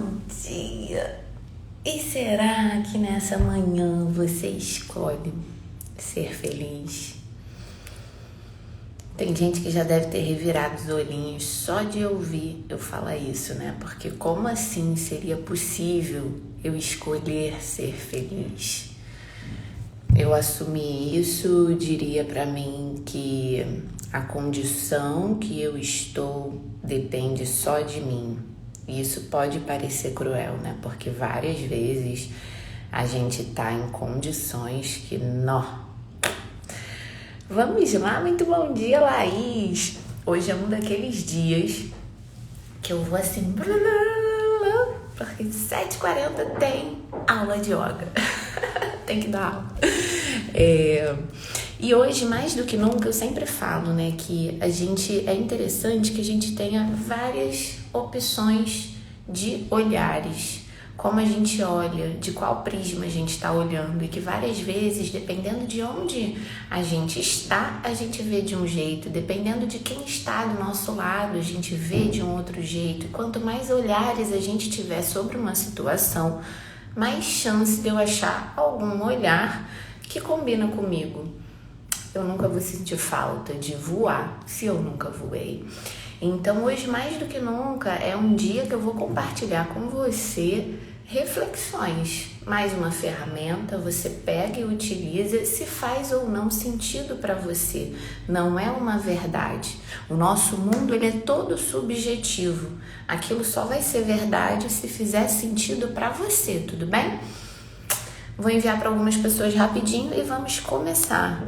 Bom dia! E será que nessa manhã você escolhe ser feliz? Tem gente que já deve ter revirado os olhinhos só de ouvir eu falar isso, né? Porque como assim seria possível eu escolher ser feliz? Eu assumi isso, diria pra mim que a condição que eu estou depende só de mim. E isso pode parecer cruel, né? Porque várias vezes a gente tá em condições que Vamos lá, muito bom dia, Laís! Hoje é um daqueles dias que eu vou assim, porque 7h40 tem aula de yoga. Tem que dar aula. E hoje, mais do que nunca, eu sempre falo, né, que é interessante que a gente tenha várias opções de olhares, como a gente olha, de qual prisma a gente está olhando, e que várias vezes, dependendo de onde a gente está, a gente vê de um jeito, dependendo de quem está do nosso lado, a gente vê de um outro jeito. E quanto mais olhares a gente tiver sobre uma situação, mais chance de eu achar algum olhar que combina comigo. Eu nunca vou sentir falta de voar se eu nunca voei. Então hoje, mais do que nunca, é um dia que eu vou compartilhar com você reflexões. Mais uma ferramenta, você pega e utiliza se faz ou não sentido para você. Não é uma verdade. O nosso mundo, ele é todo subjetivo. Aquilo só vai ser verdade se fizer sentido para você, tudo bem? Vou enviar para algumas pessoas rapidinho e vamos começar.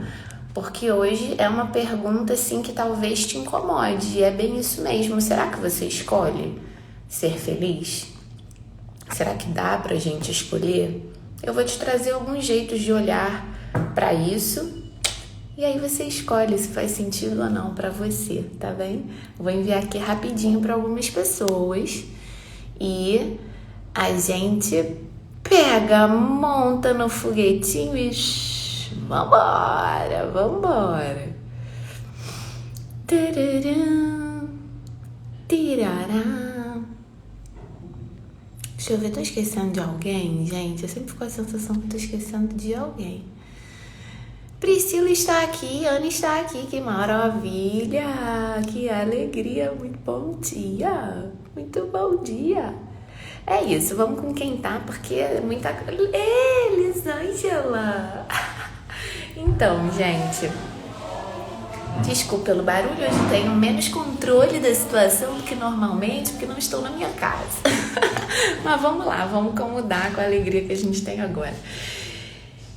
Porque hoje é uma pergunta assim que talvez te incomode. E é bem isso mesmo. Será que você escolhe ser feliz? Será que dá pra gente escolher? Eu vou te trazer alguns jeitos de olhar para isso. E aí você escolhe se faz sentido ou não pra você, tá bem? Vou enviar aqui rapidinho para algumas pessoas. E a gente pega, monta no foguetinho e vambora, vambora. Tararam, tirará. Deixa eu ver, tô esquecendo de alguém, gente? Eu sempre fico com a sensação que tô esquecendo de alguém. Priscila está aqui, Ana está aqui, que maravilha, que alegria, muito bom dia, muito bom dia. É isso, vamos com quem tá, porque é muita... Elisângela! Então, gente, desculpa pelo barulho, hoje tenho menos controle da situação do que normalmente, porque não estou na minha casa. Mas vamos lá, vamos acomodar com a alegria que a gente tem agora.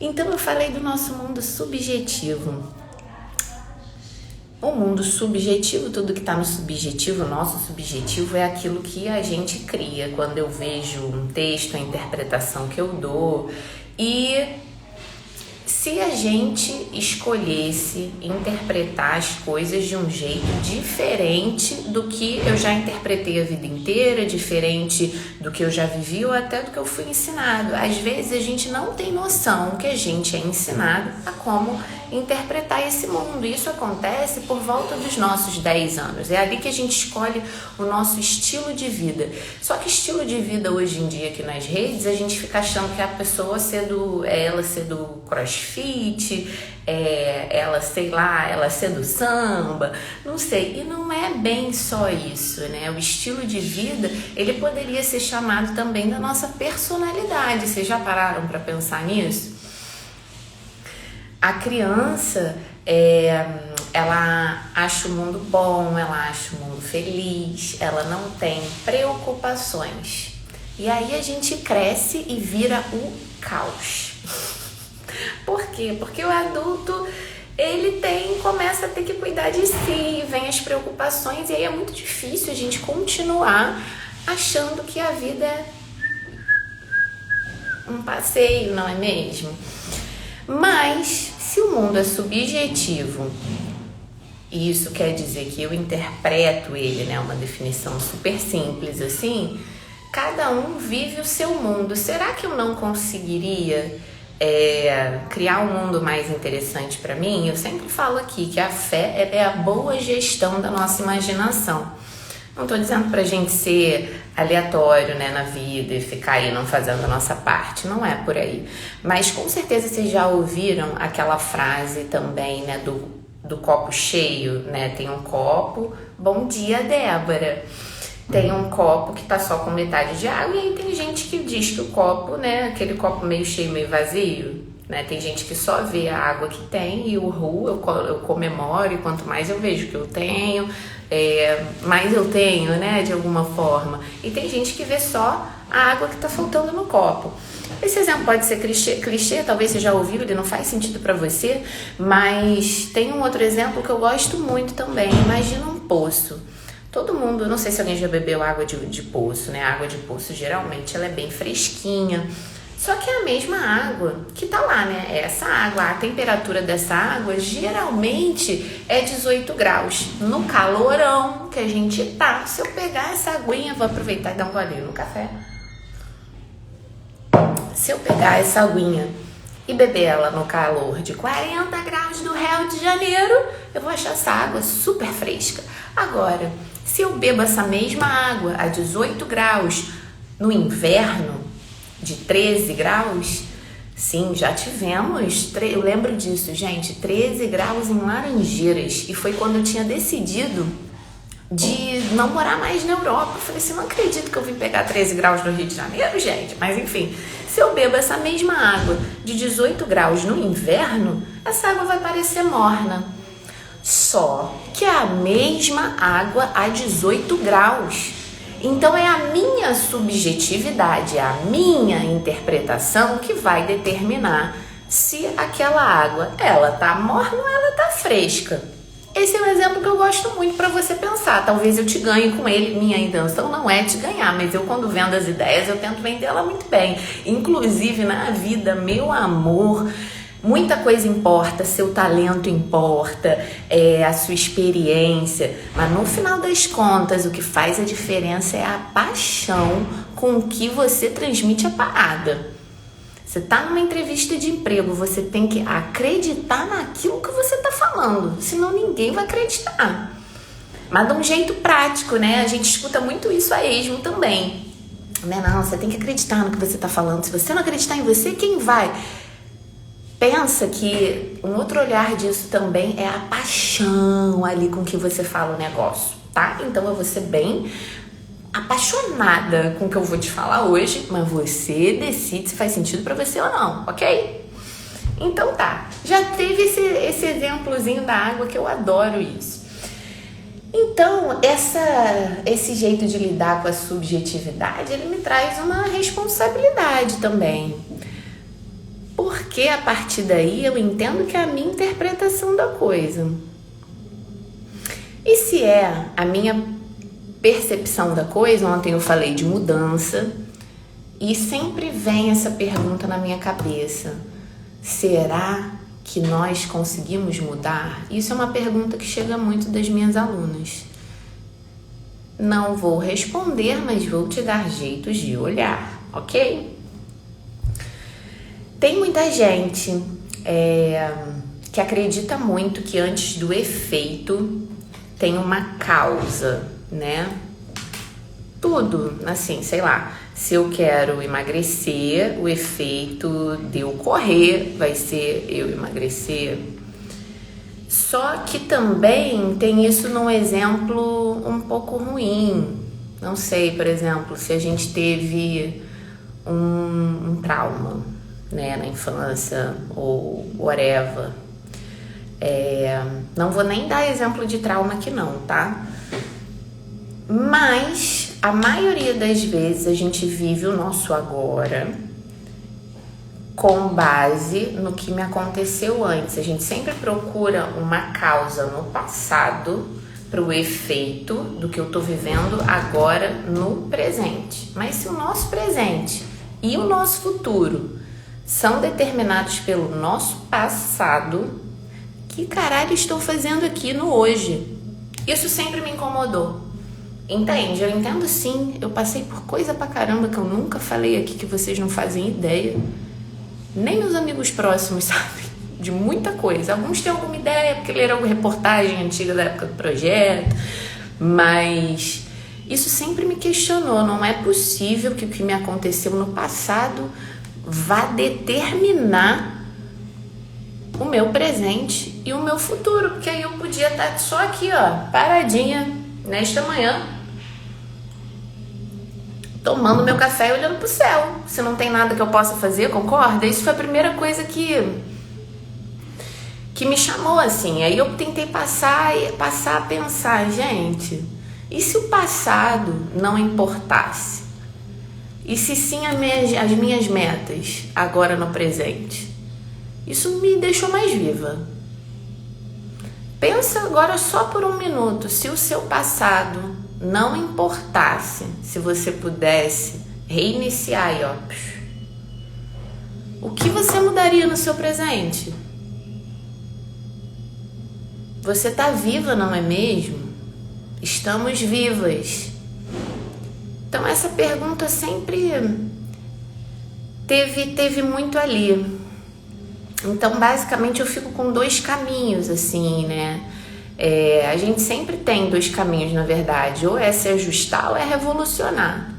Então, eu falei do nosso mundo subjetivo. O mundo subjetivo, tudo que está no subjetivo, nosso subjetivo é aquilo que a gente cria. Quando eu vejo um texto, a interpretação que eu dou. E se a gente escolhesse interpretar as coisas de um jeito diferente do que eu já interpretei a vida inteira, diferente do que eu já vivi ou até do que eu fui ensinado. Às vezes a gente não tem noção que a gente é ensinado a como interpretar esse mundo. Isso acontece por volta dos nossos 10 anos. É ali que a gente escolhe o nosso estilo de vida. Só que estilo de vida hoje em dia aqui nas redes, a gente fica achando que a pessoa ela ser do crossfit, ela ser do samba, não sei. E não é bem só isso, né? O estilo de vida, ele poderia ser chamado também da nossa personalidade. Vocês já pararam para pensar nisso? A criança, ela acha o mundo bom, ela acha o mundo feliz, ela não tem preocupações. E aí a gente cresce e vira o caos. Por quê? Porque o adulto, ele começa a ter que cuidar de si, vem as preocupações, e aí é muito difícil a gente continuar achando que a vida é um passeio, não é mesmo? Mas, se o mundo é subjetivo, e isso quer dizer que eu interpreto ele, né? Uma definição super simples assim, cada um vive o seu mundo. Será que eu não conseguiria criar um mundo mais interessante para mim? Eu sempre falo aqui que a fé é a boa gestão da nossa imaginação. Não tô dizendo pra gente ser aleatório, né, na vida e ficar aí não fazendo a nossa parte, não é por aí. Mas com certeza vocês já ouviram aquela frase também, né, do copo cheio, né? Tem um copo, bom dia, Débora. Tem um copo que tá só com metade de água e aí tem gente que diz que o copo, né, aquele copo meio cheio, meio vazio, né? Tem gente que só vê a água que tem e o eu comemoro, e quanto mais eu vejo que eu tenho, mais eu tenho, né, de alguma forma. E tem gente que vê só a água que tá faltando no copo. Esse exemplo pode ser clichê, talvez você já ouviu, ele não faz sentido para você, mas tem um outro exemplo que eu gosto muito também. Imagina um poço. Todo mundo, não sei se alguém já bebeu água de poço, né? A água de poço geralmente ela é bem fresquinha, só que é a mesma água que tá lá, né? Essa água, a temperatura dessa água geralmente é 18 graus. No calorão que a gente tá, se eu pegar essa aguinha, vou aproveitar e dar um golinho no café. Se eu pegar essa aguinha e beber ela no calor de 40 graus do Rio de Janeiro, eu vou achar essa água super fresca. Agora, se eu bebo essa mesma água a 18 graus no inverno, de 13 graus, sim, já tivemos, eu lembro disso, gente, 13 graus em Laranjeiras, e foi quando eu tinha decidido de não morar mais na Europa. Eu falei assim, não acredito que eu vim pegar 13 graus no Rio de Janeiro, gente. Mas enfim, se eu bebo essa mesma água de 18 graus no inverno, essa água vai parecer morna. Só que é a mesma água a 18 graus. Então é a minha subjetividade, é a minha interpretação que vai determinar se aquela água, ela tá morna ou ela tá fresca. Esse é um exemplo que eu gosto muito para você pensar. Talvez eu te ganhe com ele. Minha intenção não é te ganhar, mas eu, quando vendo as ideias, eu tento vendê-la muito bem. Inclusive na vida, meu amor, muita coisa importa, seu talento importa, a sua experiência, mas no final das contas o que faz a diferença é a paixão com que você transmite a parada. Você tá numa entrevista de emprego, você tem que acreditar naquilo que você tá falando, senão ninguém vai acreditar. Mas de um jeito prático, né? A gente escuta muito isso a esmo também. Né? Não, você tem que acreditar no que você tá falando. Se você não acreditar em você, quem vai? Pensa que um outro olhar disso também é a paixão ali com que você fala o negócio, tá? Então eu vou ser bem apaixonada com o que eu vou te falar hoje, mas você decide se faz sentido pra você ou não, ok? Então tá, já teve esse exemplozinho da água que eu adoro isso. Então, esse jeito de lidar com a subjetividade, ele me traz uma responsabilidade também. Porque a partir daí eu entendo que é a minha interpretação da coisa. E se é a minha percepção da coisa, ontem eu falei de mudança, e sempre vem essa pergunta na minha cabeça: será que nós conseguimos mudar? Isso é uma pergunta que chega muito das minhas alunas. Não vou responder, mas vou te dar jeitos de olhar, ok? Tem muita gente que acredita muito que antes do efeito tem uma causa, né? Tudo, assim, sei lá, se eu quero emagrecer, o efeito de eu correr vai ser eu emagrecer. Só que também tem isso num exemplo um pouco ruim. Não sei, por exemplo, se a gente teve um trauma, né, na infância ou whatever. Não vou nem dar exemplo de trauma aqui não, tá? Mas a maioria das vezes a gente vive o nosso agora com base no que me aconteceu antes. A gente sempre procura uma causa no passado para o efeito do que eu tô vivendo agora no presente. Mas se o nosso presente e o nosso futuro são determinados pelo nosso passado, que caralho estou fazendo aqui no hoje? Isso sempre me incomodou. Entende? Eu entendo sim, eu passei por coisa pra caramba que eu nunca falei aqui, que vocês não fazem ideia. Nem meus amigos próximos sabem de muita coisa. Alguns têm alguma ideia, porque leram alguma reportagem antiga da época do projeto, mas Isso sempre me questionou. Não é possível que o que me aconteceu no passado vá determinar o meu presente e o meu futuro, porque aí eu podia estar só aqui, ó, paradinha nesta manhã, tomando meu café e olhando pro céu. Se não tem nada que eu possa fazer, concorda? Isso foi a primeira coisa que me chamou, assim. Aí eu tentei passar a pensar, gente, e se o passado não importasse? E se sim as minhas metas agora no presente? Isso me deixou mais viva. Pensa agora só por um minuto, se o seu passado não importasse, se você pudesse reiniciar aí, ó, o que você mudaria no seu presente? Você tá viva, não é mesmo? Estamos vivas. Então essa pergunta sempre teve muito ali. Então basicamente eu fico com dois caminhos, assim, né? A gente sempre tem dois caminhos, na verdade. Ou é se ajustar ou é revolucionar.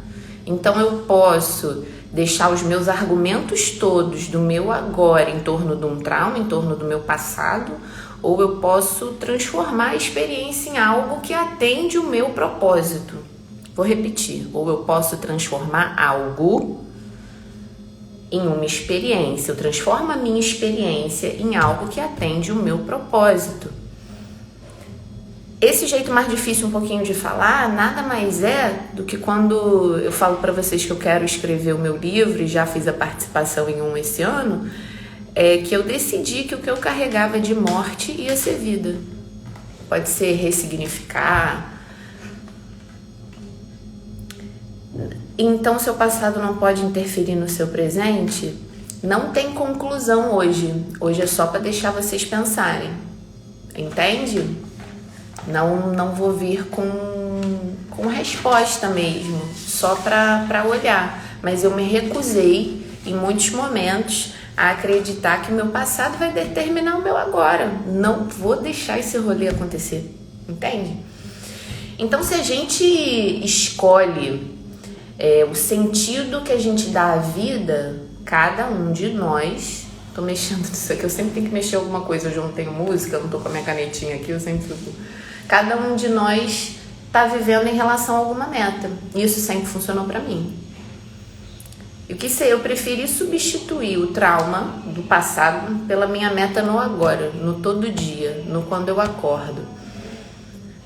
Então eu posso deixar os meus argumentos todos do meu agora em torno de um trauma, em torno do meu passado, ou eu posso transformar a experiência em algo que atende o meu propósito. Vou repetir. Ou eu posso transformar algo em uma experiência. Eu transformo a minha experiência em algo que atende o meu propósito. Esse jeito mais difícil um pouquinho de falar nada mais é do que quando eu falo para vocês que eu quero escrever o meu livro e já fiz a participação em um esse ano, que eu decidi que o que eu carregava de morte ia ser vida. Pode ser ressignificar. Então, seu passado não pode interferir no seu presente? Não tem conclusão hoje. Hoje é só para deixar vocês pensarem. Entende? Não vou vir com resposta mesmo, só para olhar. Mas eu me recusei, em muitos momentos, a acreditar que o meu passado vai determinar o meu agora. Não vou deixar esse rolê acontecer. Entende? Então, se a gente escolhe o sentido que a gente dá à vida, cada um de nós... Tô mexendo nisso aqui, eu sempre tenho que mexer alguma coisa. Hoje eu não tenho música, eu não tô com a minha canetinha aqui, eu sempre fico... Cada um de nós tá vivendo em relação a alguma meta. Isso sempre funcionou pra mim. E o que sei, eu preferi substituir o trauma do passado pela minha meta no agora, no todo dia, no quando eu acordo.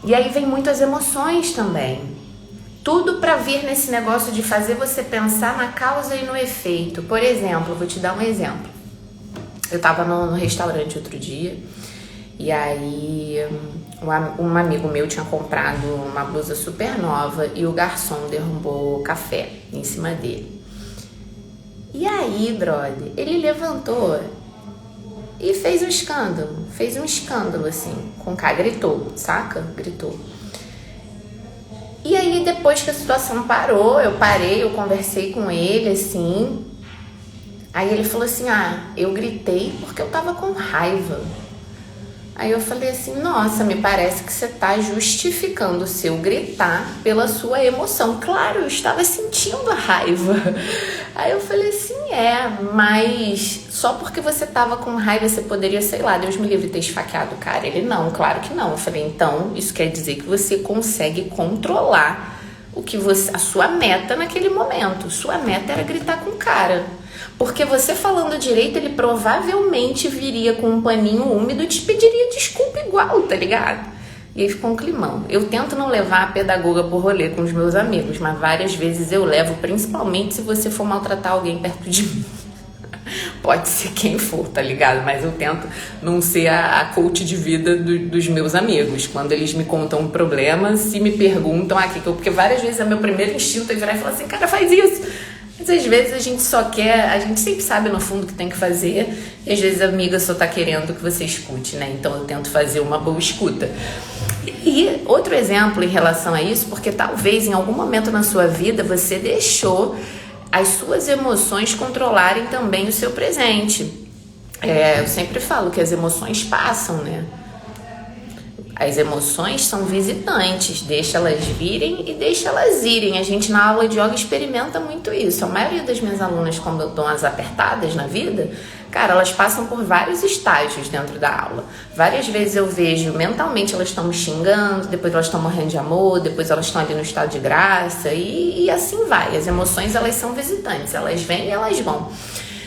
E aí vem muitas emoções também. Tudo para vir nesse negócio de fazer você pensar na causa e no efeito. Por exemplo, vou te dar um exemplo. Eu tava no restaurante outro dia e aí um amigo meu tinha comprado uma blusa super nova e o garçom derrubou café em cima dele. E aí, brother, ele levantou e fez um escândalo assim, com cara, gritou, saca? Gritou. E aí, depois que a situação parou, eu conversei com ele, assim. Aí ele falou assim, eu gritei porque eu tava com raiva. Aí eu falei assim, nossa, me parece que você tá justificando o seu gritar pela sua emoção. Claro, eu estava sentindo a raiva. Aí eu falei assim, mas só porque você tava com raiva você poderia, sei lá, Deus me livre, ter esfaqueado o cara. Ele, não, claro que não. Eu falei, então, isso quer dizer que você consegue controlar a sua meta naquele momento. Sua meta era gritar com o cara. Porque você falando direito, ele provavelmente viria com um paninho úmido e te pediria desculpa igual, tá ligado? E aí ficou um climão. Eu tento não levar a pedagoga por rolê com os meus amigos, mas várias vezes eu levo, principalmente se você for maltratar alguém perto de mim. Pode ser quem for, tá ligado? Mas eu tento não ser a coach de vida dos meus amigos. Quando eles me contam um problema, se me perguntam, porque várias vezes é meu primeiro instinto é virar e falar assim, cara, faz isso. Mas às vezes a gente só quer, a gente sempre sabe no fundo o que tem que fazer, e às vezes a amiga só tá querendo que você escute, né? Então eu tento fazer uma boa escuta. E outro exemplo em relação a isso, porque talvez em algum momento na sua vida você deixou as suas emoções controlarem também o seu presente. Eu sempre falo que as emoções passam, né? As emoções são visitantes, deixa elas virem e deixa elas irem. A gente na aula de yoga experimenta muito isso. A maioria das minhas alunas, quando eu dou umas apertadas na vida, cara, elas passam por vários estágios dentro da aula. Várias vezes eu vejo, mentalmente elas estão me xingando, depois elas estão morrendo de amor, depois elas estão ali no estado de graça e assim vai. As emoções, elas são visitantes, elas vêm e elas vão.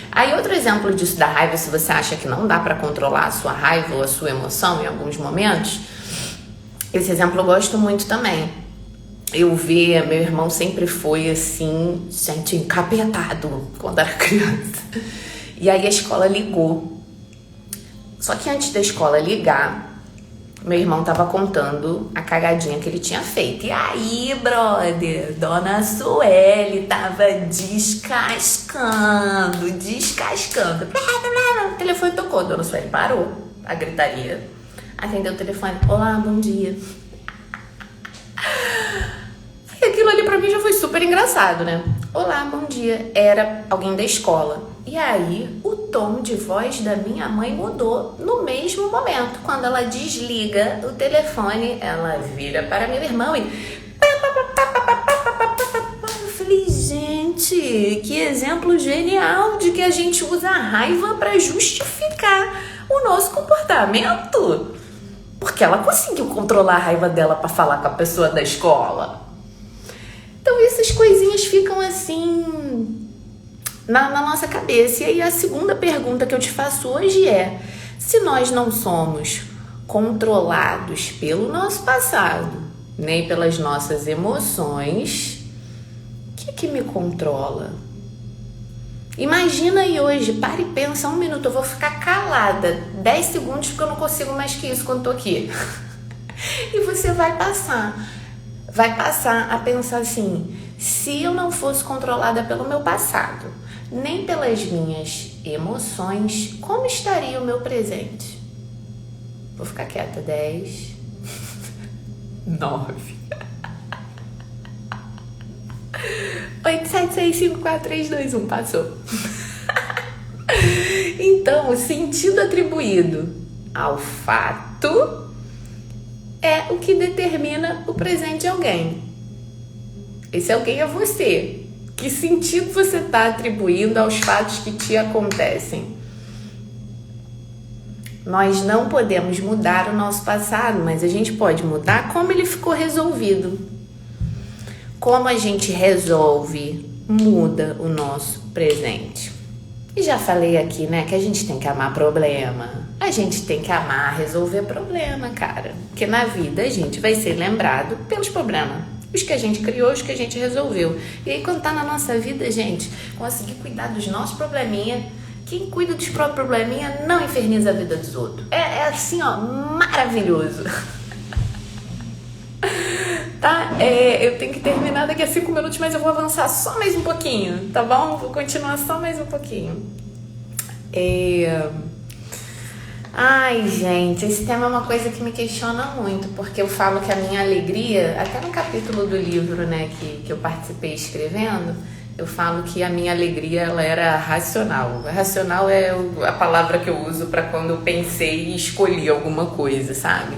Aí outro exemplo disso da raiva, se você acha que não dá pra controlar a sua raiva ou a sua emoção em alguns momentos, esse exemplo eu gosto muito também. Meu irmão sempre foi assim, gente, encapetado quando era criança. E aí a escola ligou. Só que antes da escola ligar, meu irmão tava contando a cagadinha que ele tinha feito. E aí, brother, Dona Sueli tava descascando. O telefone tocou, Dona Sueli parou a gritaria. Atendeu o telefone. Olá, bom dia. E aquilo ali pra mim já foi super engraçado, né? Olá, bom dia. Era alguém da escola. E aí, o tom de voz da minha mãe mudou no mesmo momento. Quando ela desliga o telefone, ela vira para meu irmão e... Eu falei, gente, que exemplo genial de que a gente usa a raiva para justificar o nosso comportamento. Porque ela conseguiu controlar a raiva dela para falar com a pessoa da escola. Então essas coisinhas ficam assim na nossa cabeça. E aí a segunda pergunta que eu te faço hoje é: se nós não somos controlados pelo nosso passado, nem pelas nossas emoções, o que me controla? Imagina aí hoje, para e pensa 1 minuto, eu vou ficar calada 10 segundos porque eu não consigo mais que isso quando tô aqui. E você vai passar a pensar assim: se eu não fosse controlada pelo meu passado, nem pelas minhas emoções, como estaria o meu presente? Vou ficar quieta. 10, 9, 8, 7, 6, 5, 4, 3, 2, 1, passou. Então, o sentido atribuído ao fato é o que determina o presente de alguém. Esse alguém é você. Que sentido você está atribuindo aos fatos que te acontecem? Nós não podemos mudar o nosso passado, mas a gente pode mudar como ele ficou resolvido. Como a gente resolve, muda o nosso presente. E já falei aqui, né, que a gente tem que amar problema. A gente tem que amar resolver problema, cara. Porque na vida a gente vai ser lembrado pelos problemas. Os que a gente criou, os que a gente resolveu. E aí quando tá na nossa vida, gente, conseguir cuidar dos nossos probleminha. Quem cuida dos próprios probleminha não inferniza a vida dos outros. É assim, ó, maravilhoso. Tá? Eu tenho que terminar daqui a 5 minutos, mas eu vou avançar só mais um pouquinho, tá bom? Vou continuar só mais um pouquinho. Ai, gente, esse tema é uma coisa que me questiona muito, porque eu falo que a minha alegria, até no capítulo do livro, né, que eu participei escrevendo, eu falo que a minha alegria, ela era racional. Racional é a palavra que eu uso para quando eu pensei e escolhi alguma coisa, sabe?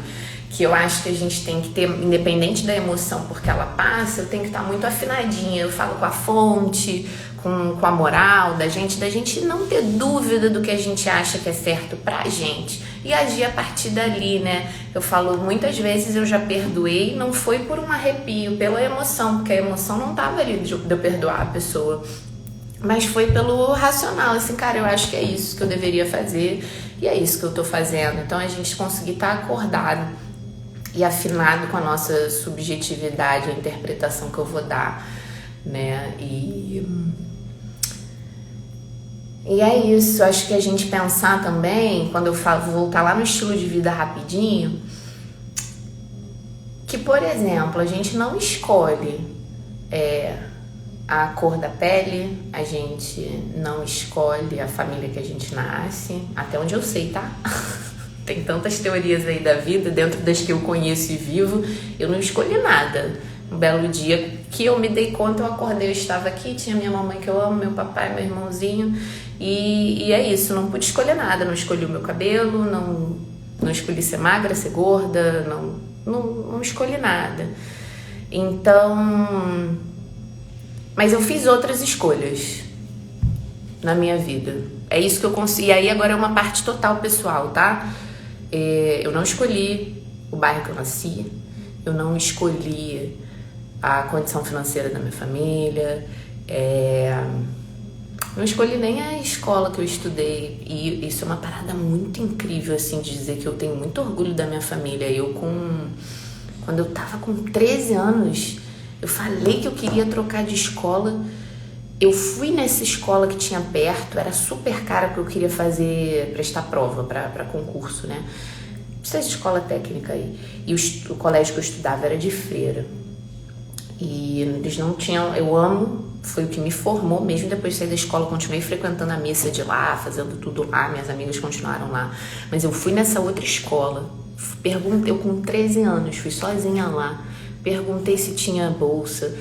Que eu acho que a gente tem que ter, independente da emoção porque ela passa, eu tenho que estar muito afinadinha. Eu falo com a fonte, com a moral da gente não ter dúvida do que a gente acha que é certo pra gente e agir a partir dali, né? Eu falo, muitas vezes eu já perdoei, não foi por um arrepio, pela emoção, porque a emoção não tava ali de eu perdoar a pessoa, mas foi pelo racional, assim, cara, eu acho que é isso que eu deveria fazer e é isso que eu tô fazendo. Então a gente conseguir estar acordado e afinado com a nossa subjetividade, a interpretação que eu vou dar, né? E é isso. Acho que a gente pensar também, quando eu falo, vou voltar lá no estilo de vida rapidinho, que, por exemplo, a gente não escolhe a cor da pele, a gente não escolhe a família que a gente nasce, até onde eu sei, tá? Tem tantas teorias aí da vida, dentro das que eu conheço e vivo, eu não escolhi nada. Um belo dia que eu me dei conta, eu acordei, eu estava aqui, tinha minha mamãe que eu amo, meu papai, meu irmãozinho, e é isso, não pude escolher nada, não escolhi o meu cabelo, Não escolhi ser magra, ser gorda, não escolhi nada. Então, mas eu fiz outras escolhas na minha vida. É isso que eu consegui. E aí agora é uma parte total pessoal, tá? Eu não escolhi o bairro que eu nasci, eu não escolhi a condição financeira da minha família, não escolhi nem a escola que eu estudei. E isso é uma parada muito incrível, assim, de dizer que eu tenho muito orgulho da minha família. Quando eu tava com 13 anos, eu falei que eu queria trocar de escola. Eu fui nessa escola que tinha perto, era super cara porque eu queria prestar prova para concurso, né? Essa escola técnica aí. E o colégio que eu estudava era de freira. E eles não tinham... Eu amo, foi o que me formou mesmo. Depois de sair da escola, eu continuei frequentando a missa de lá, fazendo tudo lá. Minhas amigas continuaram lá. Mas eu fui nessa outra escola. Eu com 13 anos, fui sozinha lá. Perguntei se tinha bolsa.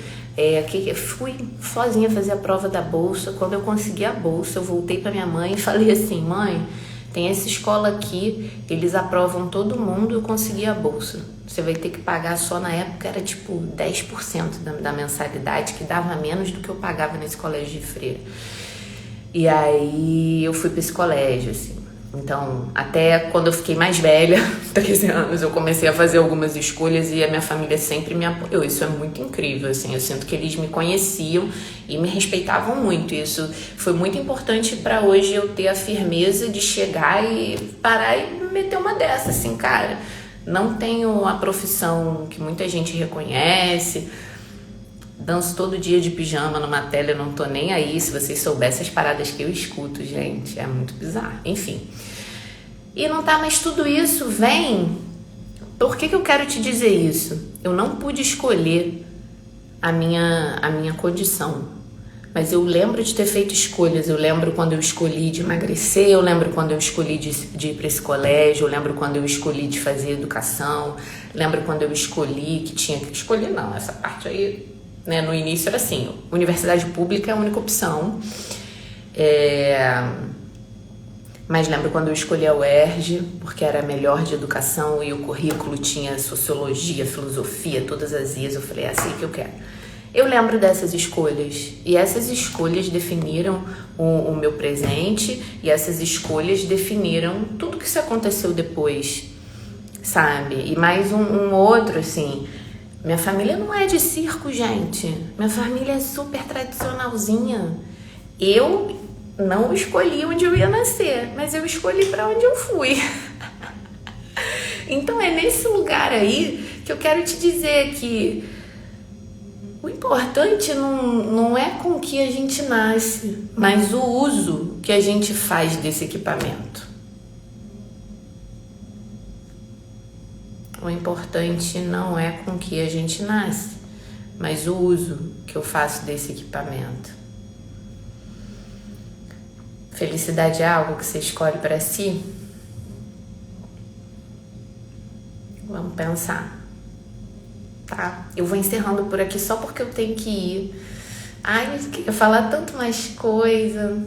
Fui sozinha fazer a prova da bolsa. Quando eu consegui a bolsa, eu voltei pra minha mãe e falei assim: mãe, tem essa escola aqui, eles aprovam todo mundo, eu consegui a bolsa. Você vai ter que pagar só, na época era tipo 10% da mensalidade, que dava menos do que eu pagava nesse colégio de freira. E aí eu fui pra esse colégio, assim. Então, até quando eu fiquei mais velha, 13 anos, eu comecei a fazer algumas escolhas e a minha família sempre me apoiou. Isso é muito incrível, assim, eu sinto que eles me conheciam e me respeitavam muito. Isso foi muito importante para hoje eu ter a firmeza de chegar e parar e meter uma dessa, assim, cara. Não tenho a profissão que muita gente reconhece, danço todo dia de pijama numa tela, eu não tô nem aí. Se vocês soubessem as paradas que eu escuto, gente, é muito bizarro. Enfim. E não tá, mas tudo isso vem... Por que eu quero te dizer isso? Eu não pude escolher a minha condição. Mas eu lembro de ter feito escolhas. Eu lembro quando eu escolhi de emagrecer, eu lembro quando eu escolhi de ir para esse colégio, eu lembro quando eu escolhi de fazer educação, lembro quando eu escolhi que tinha que escolher, não, essa parte aí, né, no início era assim, universidade pública é a única opção. Mas lembro quando eu escolhi a UERJ, porque era a melhor de educação e o currículo tinha sociologia, filosofia, todas as IAs, eu falei, é assim que eu quero. Eu lembro dessas escolhas, e essas escolhas definiram o meu presente, e essas escolhas definiram tudo que isso aconteceu depois, sabe? E mais um outro, assim, minha família não é de circo, gente. Minha família é super tradicionalzinha. Eu não escolhi onde eu ia nascer, mas eu escolhi para onde eu fui. Então é nesse lugar aí que eu quero te dizer que o importante não é com o que a gente nasce, mas o uso que a gente faz desse equipamento. O importante não é com o que a gente nasce, mas o uso que eu faço desse equipamento. Felicidade é algo que você escolhe para si? Vamos pensar. Tá? Eu vou encerrando por aqui só porque eu tenho que ir. Ai, eu queria falar tanto mais coisa.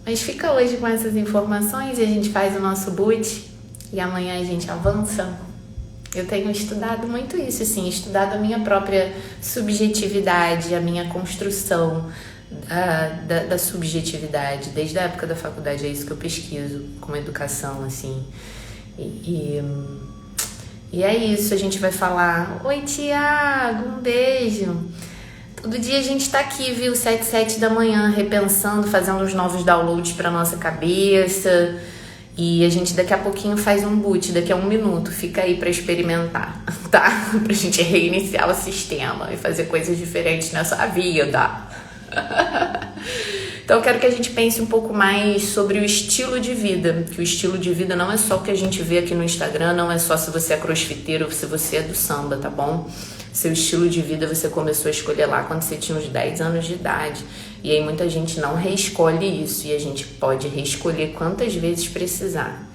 Mas fica hoje com essas informações e a gente faz o nosso boot e amanhã a gente avança. Eu tenho estudado muito isso, assim, estudado a minha própria subjetividade, a minha construção da subjetividade. Desde a época da faculdade é isso que eu pesquiso como educação, assim. E é isso, a gente vai falar. Oi, Tiago, um beijo. Todo dia a gente tá aqui, viu? 7 da manhã, repensando, fazendo os novos downloads pra nossa cabeça. E a gente daqui a pouquinho faz um boot, daqui a 1 minuto. Fica aí pra experimentar, tá? Pra gente reiniciar o sistema e fazer coisas diferentes nessa vida. Então eu quero que a gente pense um pouco mais sobre o estilo de vida, que o estilo de vida não é só o que a gente vê aqui no Instagram, não é só se você é crossfiteiro ou se você é do samba, tá bom? Seu estilo de vida você começou a escolher lá quando você tinha uns 10 anos de idade. E aí muita gente não reescolhe isso e a gente pode reescolher quantas vezes precisar.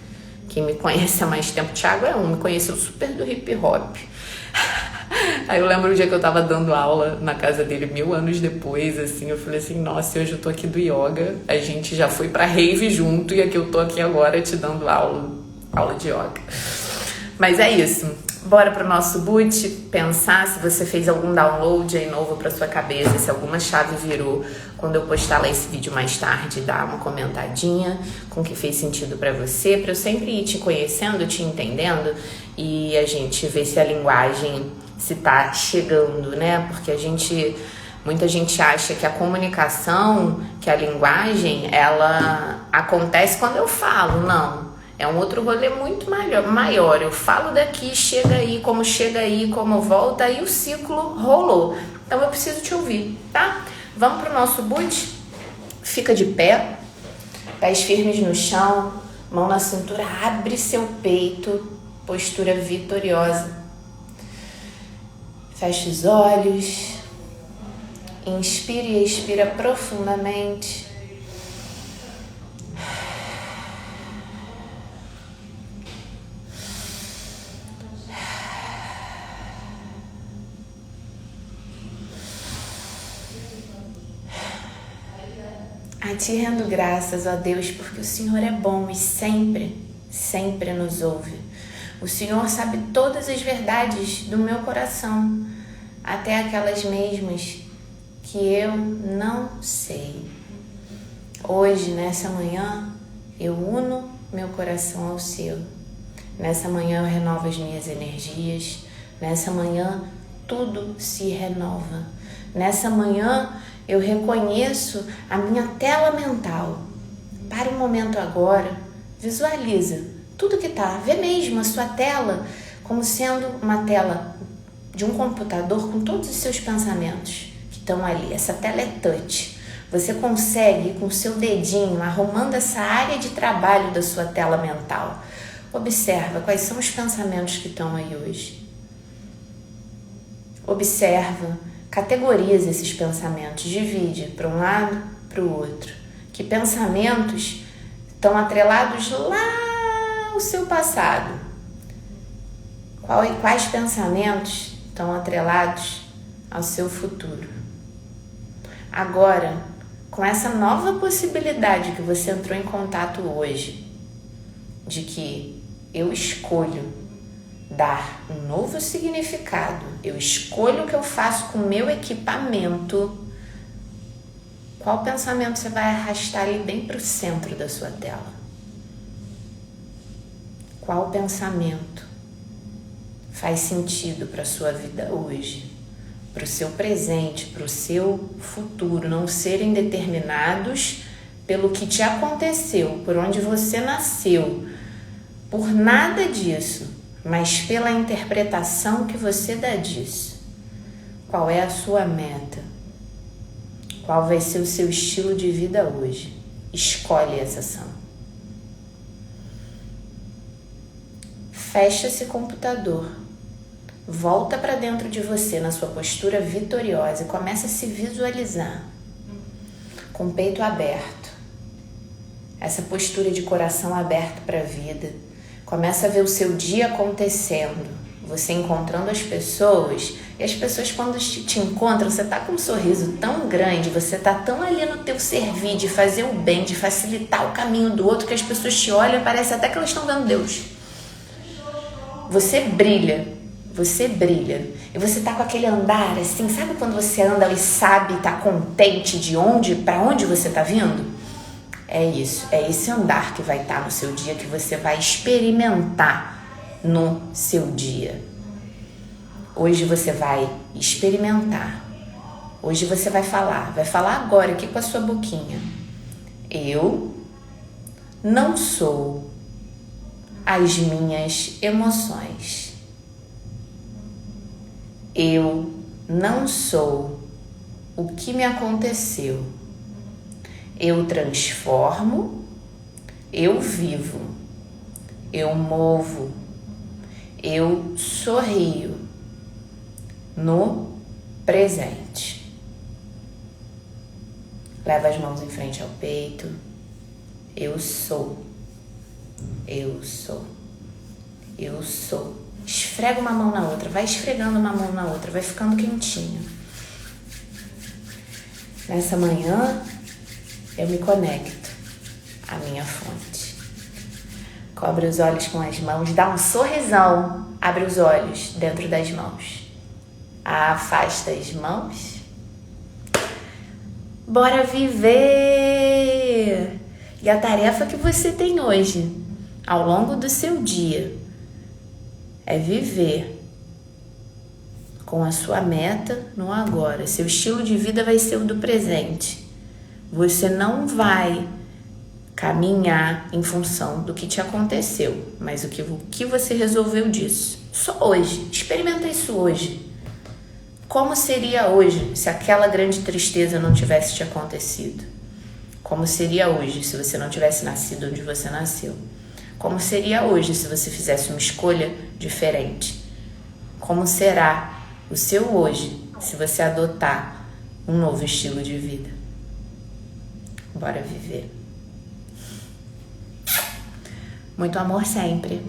Quem me conhece há mais tempo, Thiago me conheceu super do hip hop. Aí eu lembro um dia que eu tava dando aula na casa dele 1000 anos depois, assim, eu falei assim, nossa, hoje eu tô aqui do yoga, a gente já foi pra rave junto e aqui eu tô aqui agora te dando aula de yoga. Mas é isso. Bora pro nosso boot, pensar se você fez algum download aí novo pra sua cabeça, se alguma chave virou. Quando eu postar lá esse vídeo mais tarde, dá uma comentadinha com o que fez sentido pra você, pra eu sempre ir te conhecendo, te entendendo e a gente ver se a linguagem se tá chegando, né? Porque muita gente acha que a comunicação, que a linguagem, ela acontece quando eu falo, não. É um outro rolê muito maior. Eu falo daqui, chega aí, como volta, aí o ciclo rolou. Então eu preciso te ouvir, tá? Vamos pro nosso boot? Fica de pé, pés firmes no chão, mão na cintura, abre seu peito, postura vitoriosa. Fecha os olhos, inspire e expira profundamente. A ti rendo graças, ó Deus, porque o Senhor é bom e sempre, sempre nos ouve. O Senhor sabe todas as verdades do meu coração, até aquelas mesmas que eu não sei. Hoje, nessa manhã, eu uno meu coração ao seu. Nessa manhã eu renovo as minhas energias. Nessa manhã tudo se renova. Nessa manhã eu reconheço a minha tela mental. Para um momento agora, visualiza tudo que tá, vê mesmo a sua tela como sendo uma tela de um computador com todos os seus pensamentos que estão ali. Essa tela é touch. Você consegue, com o seu dedinho, arrumando essa área de trabalho da sua tela mental. Observa quais são os pensamentos que estão aí hoje. Observa, categoriza esses pensamentos, divide para um lado, para o outro. Que pensamentos estão atrelados lá ao seu passado? Quais pensamentos estão atrelados ao seu futuro? Agora, com essa nova possibilidade que você entrou em contato hoje, de que eu escolho dar um novo significado, eu escolho o que eu faço com o meu equipamento, qual pensamento você vai arrastar ali bem para o centro da sua tela? Qual pensamento faz sentido para a sua vida hoje, para o seu presente, para o seu futuro, não serem determinados pelo que te aconteceu, por onde você nasceu, por nada disso, mas pela interpretação que você dá disso. Qual é a sua meta? Qual vai ser o seu estilo de vida hoje? Escolhe essa ação. Fecha esse computador. Volta para dentro de você na sua postura vitoriosa e começa a se visualizar com o peito aberto. Essa postura de coração aberto para a vida. Começa a ver o seu dia acontecendo, você encontrando as pessoas, e as pessoas quando te encontram, você tá com um sorriso tão grande, você tá tão ali no teu servir, de fazer o bem, de facilitar o caminho do outro, que as pessoas te olham e parece até que elas estão vendo Deus. Você brilha, e você tá com aquele andar assim, sabe quando você anda e sabe, tá contente para onde você tá vindo? É isso, é esse andar que vai estar no seu dia, que você vai experimentar no seu dia. Hoje você vai experimentar. Hoje você vai falar agora aqui com a sua boquinha. Eu não sou as minhas emoções. Eu não sou o que me aconteceu. Eu transformo, eu vivo, eu movo, eu sorrio no presente. Leva as mãos em frente ao peito. Eu sou, eu sou, eu sou. Esfrega uma mão na outra, vai esfregando uma mão na outra, vai ficando quentinho. Nessa manhã, eu me conecto à minha fonte. Cobre os olhos com as mãos, dá um sorrisão, abre os olhos dentro das mãos. Afasta as mãos. Bora viver! E a tarefa que você tem hoje, ao longo do seu dia, é viver com a sua meta no agora. Seu estilo de vida vai ser o do presente. Você não vai caminhar em função do que te aconteceu, mas o que você resolveu disso. Só hoje. Experimenta isso hoje. Como seria hoje se aquela grande tristeza não tivesse te acontecido? Como seria hoje se você não tivesse nascido onde você nasceu? Como seria hoje se você fizesse uma escolha diferente? Como será o seu hoje se você adotar um novo estilo de vida? Bora viver. Muito amor sempre.